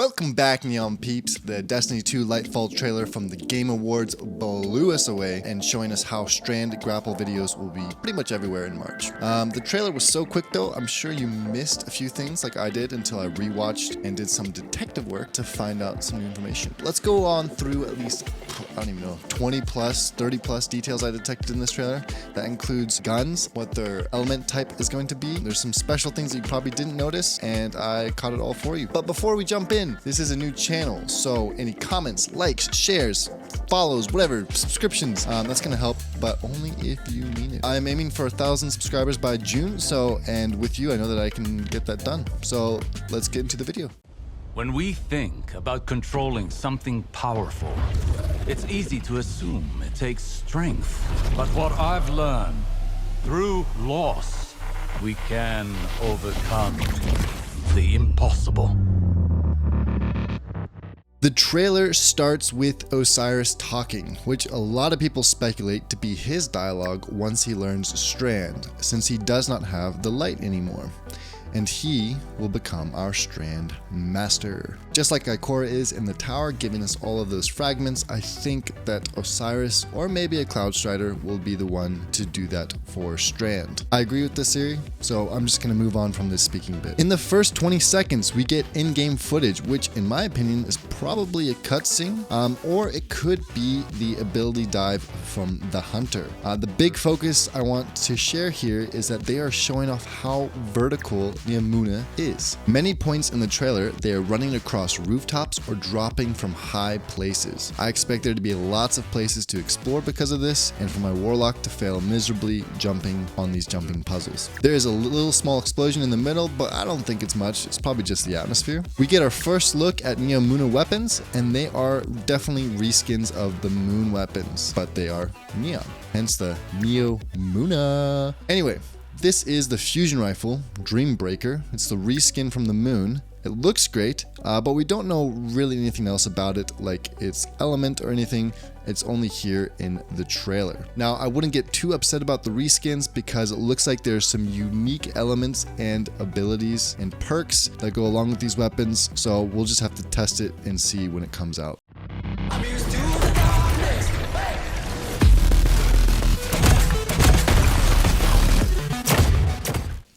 Welcome back, Neon Peeps. The Destiny 2 Lightfall trailer from the Game Awards blew us away and showing us how Strand grapple videos will be pretty much everywhere in March. The trailer was so quick though, I'm sure you missed a few things like I did until I rewatched and did some detective work to find out some new information. Let's go on through at least, I don't even know, 20 plus, 30 plus details I detected in this trailer. That includes guns, what their element type is going to be. There's some special things that you probably didn't notice and I caught it all for you. But before we jump in, this is a new channel, so any comments, likes, shares, follows, whatever, subscriptions, that's gonna help, but only if you mean it. I'm aiming for 1,000 subscribers by June, and with you, I know that I can get that done. So let's get into the video. When we think about controlling something powerful, it's easy to assume it takes strength. But what I've learned, through loss, we can overcome the impossible. The trailer starts with OSIRIS talking, which a lot of people speculate to be his dialogue once he learns Strand, since he does not have the light anymore. And he will become our Strand master. Just like Ikora is in the tower giving us all of those fragments, I think that OSIRIS or maybe a Cloud Strider will be the one to do that for Strand. I agree with this theory, so I'm just gonna move on from this speaking bit. In the first 20 seconds, we get in-game footage, which in my opinion is probably a cutscene, or it could be the ability dive from the Hunter. The big focus I want to share here is that they are showing off how vertical Neomuna is. Many points in the trailer, they are running across rooftops or dropping from high places. I expect there to be lots of places to explore because of this, and for my Warlock to fail miserably jumping on these jumping puzzles. There is a little small explosion in the middle, but I don't think it's much. It's probably just the atmosphere. We get our first look at Neomuna weapons, and they are definitely reskins of the moon weapons, but they are neon, hence the Neomuna. Anyway, this is the fusion rifle, Dreambreaker. It's the reskin from the moon. It looks great, but we don't know really anything else about it, like its element or anything. It's only here in the trailer. Now, I wouldn't get too upset about the reskins because it looks like there's some unique elements and abilities and perks that go along with these weapons, so we'll just have to test it and see when it comes out.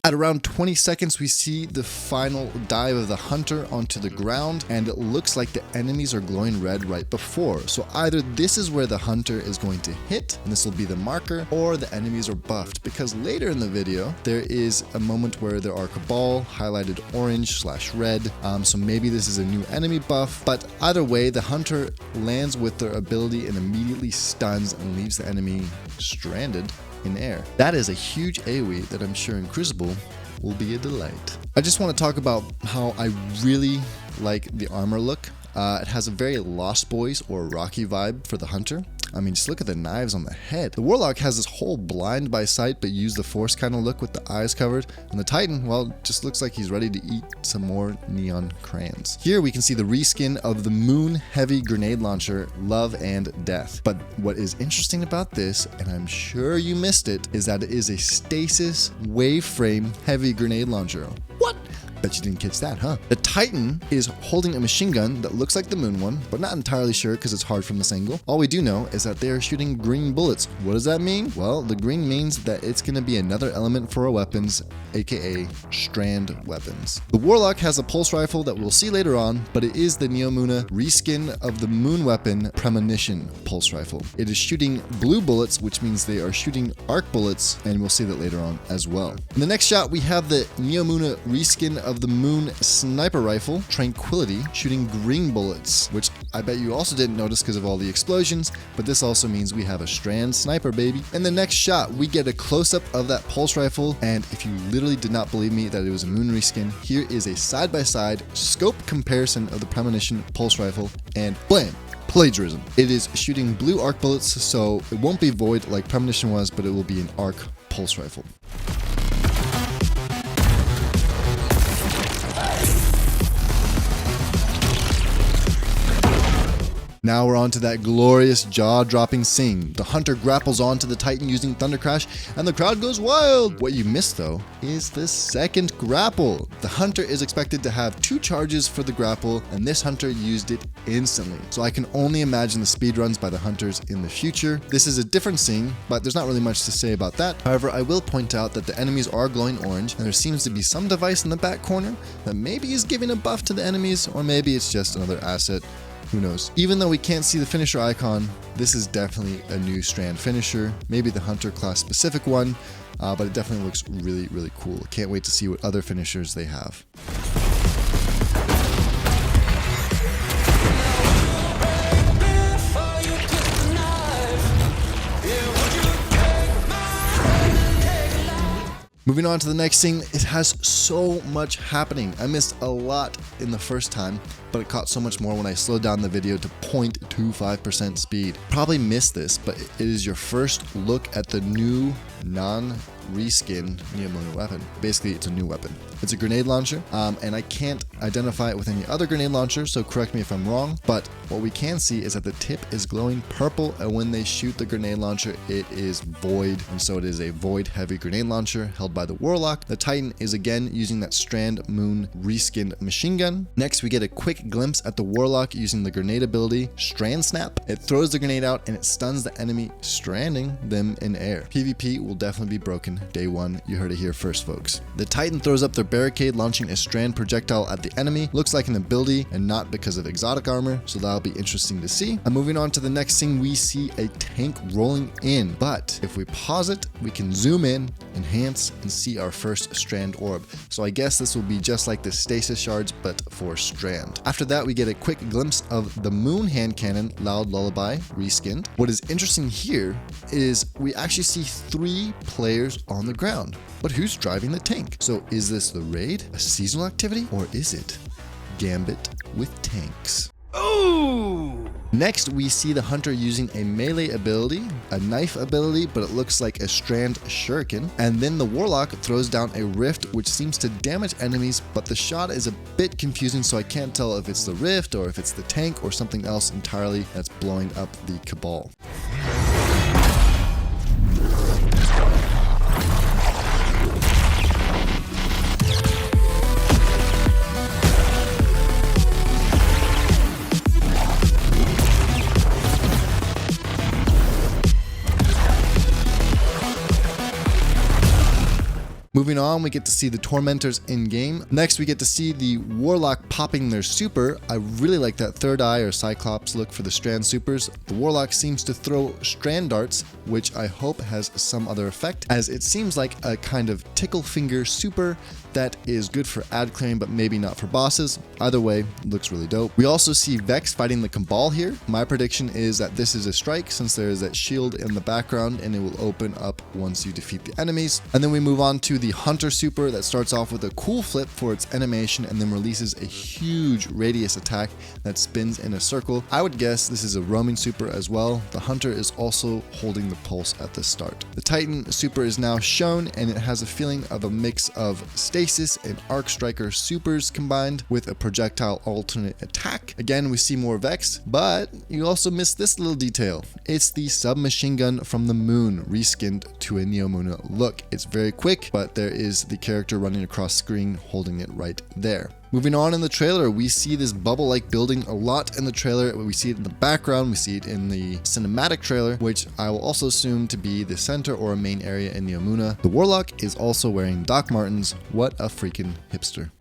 At around 20 seconds, we see the final dive of the Hunter onto the ground, and it looks like the enemies are glowing red right before. So either this is where the Hunter is going to hit, and this will be the marker, or the enemies are buffed, because later in the video, there is a moment where there are Cabal highlighted orange/red, so maybe this is a new enemy buff, but either way, the Hunter lands with their ability and immediately stuns and leaves the enemy stranded in air. That is a huge AoE that I'm sure in Crucible will be a delight. I just want to talk about how I really like the armor look. It has a very Lost Boys or Rocky vibe for the Hunter. I mean, just look at the knives on the head. The Warlock has this whole blind by sight but use the force kind of look with the eyes covered. And the Titan, well, just looks like he's ready to eat some more neon crayons. Here we can see the reskin of the Moon Heavy Grenade Launcher, Love and Death. But what is interesting about this, and I'm sure you missed it, is that it is a stasis waveframe heavy grenade launcher. What? Bet you didn't catch that, huh? The Titan is holding a machine gun that looks like the moon one, but not entirely sure because it's hard from this angle. All we do know is that they are shooting green bullets. What does that mean? Well, the green means that it's going to be another element for our weapons, aka Strand weapons. The Warlock has a pulse rifle that we'll see later on, but it is the Neomuna reskin of the moon weapon Premonition pulse rifle. It is shooting blue bullets, which means they are shooting arc bullets, and we'll see that later on as well. In the next shot, we have the Neomuna reskin of the moon sniper rifle, Tranquility, shooting green bullets, which I bet you also didn't notice because of all the explosions, but this also means we have a Strand sniper, baby. In the next shot, we get a close-up of that pulse rifle, and if you literally did not believe me that it was a moon reskin, here is a side-by-side scope comparison of the Premonition pulse rifle, and blam! Plagiarism. It is shooting blue arc bullets, so it won't be void like Premonition was, but it will be an arc pulse rifle. Now we're on to that glorious jaw-dropping scene. The hunter grapples onto the Titan using Thunder Crash, and the crowd goes wild. What you missed though is the second grapple. The hunter is expected to have 2 charges for the grapple, and this hunter used it instantly. So I can only imagine the speedruns by the hunters in the future. This is a different scene, but there's not really much to say about that. However, I will point out that the enemies are glowing orange, and there seems to be some device in the back corner that maybe is giving a buff to the enemies, or maybe it's just another asset. Who knows? Even though we can't see the finisher icon, this is definitely a new Strand finisher, maybe the Hunter class specific one, but it definitely looks really, really cool. Can't wait to see what other finishers they have. Moving on to the next scene, it has so much happening. I missed a lot in the first time, but it caught so much more when I slowed down the video to 0.25% speed. Probably missed this, but it is your first look at the new non-reskin Neomuna weapon. Basically, it's a new weapon. It's a grenade launcher, and I can't identify it with any other grenade launcher, so correct me if I'm wrong, but what we can see is that the tip is glowing purple, and when they shoot the grenade launcher, it is void, and so it is a void heavy grenade launcher held by the Warlock. The Titan is again using that Strand Moon reskinned machine gun. Next, we get a quick glimpse at the Warlock using the grenade ability, STRANDSNAP. It throws the grenade out and it stuns the enemy, stranding them in air. PvP will definitely be broken day one. You heard it here first, folks. The Titan throws up their barricade, launching a strand projectile at the enemy. Looks like an ability and not because of exotic armor, so that'll be interesting to see. And moving on to the next scene, we see a tank rolling in, but if we pause it, we can zoom in, enhance, and see our first strand orb. So I guess this will be just like the stasis shards, but for strand. After that, we get a quick glimpse of the moon hand cannon, Loud Lullaby, reskinned. What is interesting here is we actually see 3 players on the ground, but who's driving the tank? So is this the raid, a seasonal activity, or is it Gambit with tanks? Ooh! Next, we see the hunter using a melee ability, a knife ability, but it looks like a strand shuriken. And then the Warlock throws down a rift, which seems to damage enemies, but the shot is a bit confusing, so I can't tell if it's the rift or if it's the tank or something else entirely that's blowing up the Cabal. Moving on, we get to see the Tormentors in-game. Next, we get to see the Warlock popping their super. I really like that third eye or Cyclops look for the Strand supers. The Warlock seems to throw Strand darts, which I hope has some other effect, as it seems like a kind of tickle finger super that is good for ad clearing, but maybe not for bosses. Either way, looks really dope. We also see Vex fighting the Cabal here. My prediction is that this is a strike, since there is that shield in the background, and it will open up once you defeat the enemies. And then we move on to the Hunter super that starts off with a cool flip for its animation and then releases a huge radius attack that spins in a circle. I would guess this is a roaming super as well. The Hunter is also holding the pulse at the start. The Titan super is now shown, and it has a feeling of a mix of Stasis and Arc Striker supers combined with a projectile alternate attack. Again, we see more Vex, but you also miss this little detail. It's the submachine gun from the moon reskinned to a Neomuna look. It's very quick, but there is the character running across screen holding it right there. Moving on in the trailer, we see this bubble-like building a lot in the trailer. We see it in the background, we see it in the cinematic trailer, which I will also assume to be the center or a main area in Neomuna. The Warlock is also wearing DOCMARTENS. What a freaking hipster.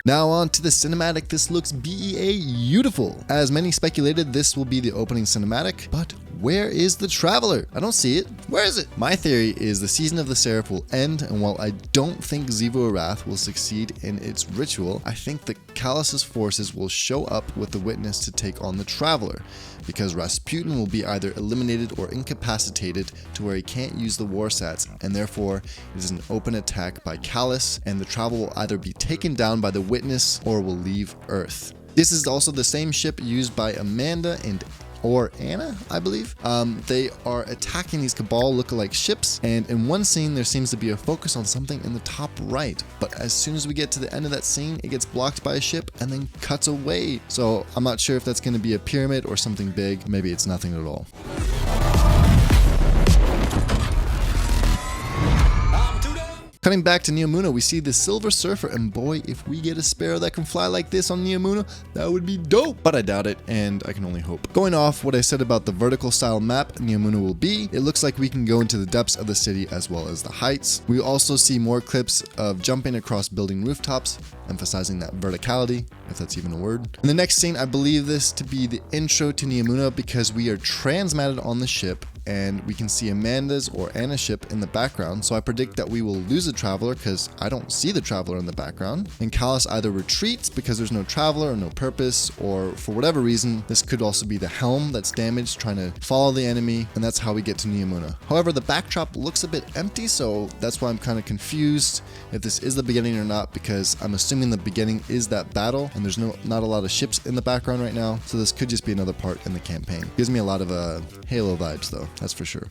Now on to the cinematic. This looks beautiful. As many speculated, this will be the opening cinematic, but where is the Traveler? I don't see it. Where is it? My theory is the Season of the Seraph will end, and while I don't think Xivu Arath will succeed in its ritual, I think the Callus's forces will show up with the Witness to take on the Traveler, because Rasputin will be either eliminated or incapacitated to where he can't use the war sats, and therefore it is an open attack by Callus, and the Traveler will either be taken down by the Witness or will leave Earth. This is also the same ship used by Amanda and or Anna, I believe. They are attacking these Cabal lookalike ships, and in one scene there seems to be a focus on something in the top right, but as soon as we get to the end of that scene, it gets blocked by a ship and then cuts away. So I'm not sure if that's going to be a pyramid or something big. Maybe it's nothing at all. Coming back to Neomuna, we see the Silver Surfer, and boy, if we get a Sparrow that can fly like this on Neomuna, that would be dope. But I doubt it, and I can only hope. Going off what I said about the vertical style map Neomuna will be, it looks like we can go into the depths of the city as well as the heights. We also see more clips of jumping across building rooftops, emphasizing that verticality, if that's even a word. In the next scene, I believe this to be the intro to Neomuna because we are transmatted on the ship, and we can see Amanda's or Anna's ship in the background, so I predict that we will lose the Traveler because I don't see the Traveler in the background, and Callus either retreats because there's no Traveler or no purpose, or for whatever reason, this could also be the helm that's damaged trying to follow the enemy, and that's how we get to Neomuna. However, the backdrop looks a bit empty, so that's why I'm kind of confused if this is the beginning or not, because I'm assuming the beginning is that battle, and there's not a lot of ships in the background right now, so this could just be another part in the campaign. Gives me a lot of Halo vibes though. That's for sure.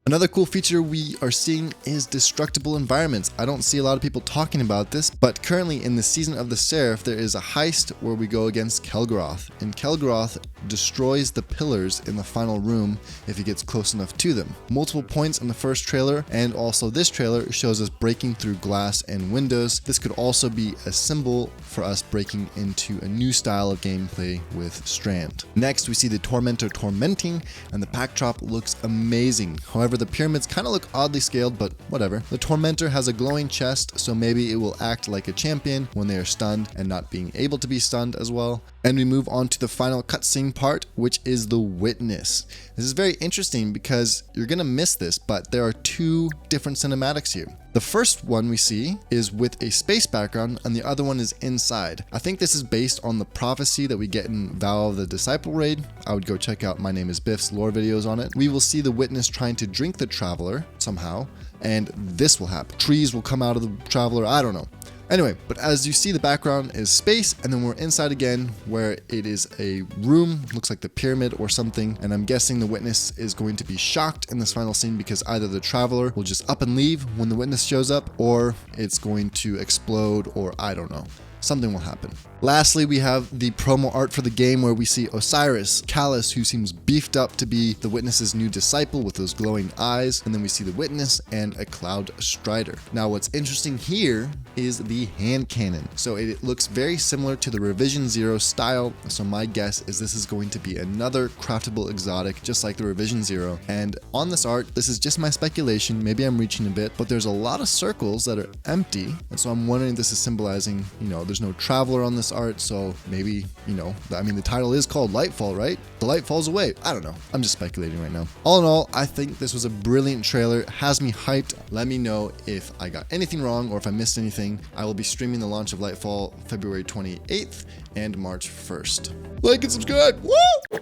Another cool feature we are seeing is destructible environments. I don't see a lot of people talking about this, but currently in the Season of the Seraph, there is a heist where we go against Kel'Groth, and Kel'Groth destroys the pillars in the final room if he gets close enough to them. Multiple points in the first trailer, and also this trailer shows us breaking through glass and windows. This could also be a symbol for us breaking into a new style of gameplay with Strand. Next, we see the Tormentor tormenting, and the backdrop looks amazing. However, the pyramids kind of look oddly scaled, but whatever. The Tormentor has a glowing chest, so maybe it will act like a champion when they are stunned and not being able to be stunned as well. And we move on to the final cutscene part, which is the Witness. This is very interesting because you're gonna miss this, but there are two different cinematics here. The first one we see is with a space background, and the other one is inside. I think this is based on the prophecy that we get in Vow of the Disciple raid. I would go check out My Name is Biff's lore videos on it. We will see the Witness trying to drink the Traveler somehow, and this will happen. Trees will come out of the Traveler, I don't know. Anyway, but as you see, the background is space, and then we're inside again where it is a room, looks like the pyramid or something, and I'm guessing the Witness is going to be shocked in this final scene because either the Traveler will just up and leave when the Witness shows up, or it's going to explode, or I don't know. Something will happen. Lastly, we have the promo art for the game where we see OSIRIS, Callus, who seems beefed up to be the Witness's new disciple with those glowing eyes, and then we see the Witness and a Cloud Strider. Now, what's interesting here is the hand cannon. So it looks very similar to the Revision Zero style, so my guess is this is going to be another craftable exotic, just like the Revision Zero. And on this art, this is just my speculation, maybe I'm reaching a bit, but there's a lot of circles that are empty, and so I'm wondering if this is symbolizing, there's no Traveler on this art, so maybe, I mean, the title is called Lightfall, right? The light falls away. I don't know. I'm just speculating right now. All in all, I think this was a brilliant trailer. It has me hyped. Let me know if I got anything wrong or if I missed anything. I will be streaming the launch of Lightfall February 28th and March 1st. Like and subscribe. Woo!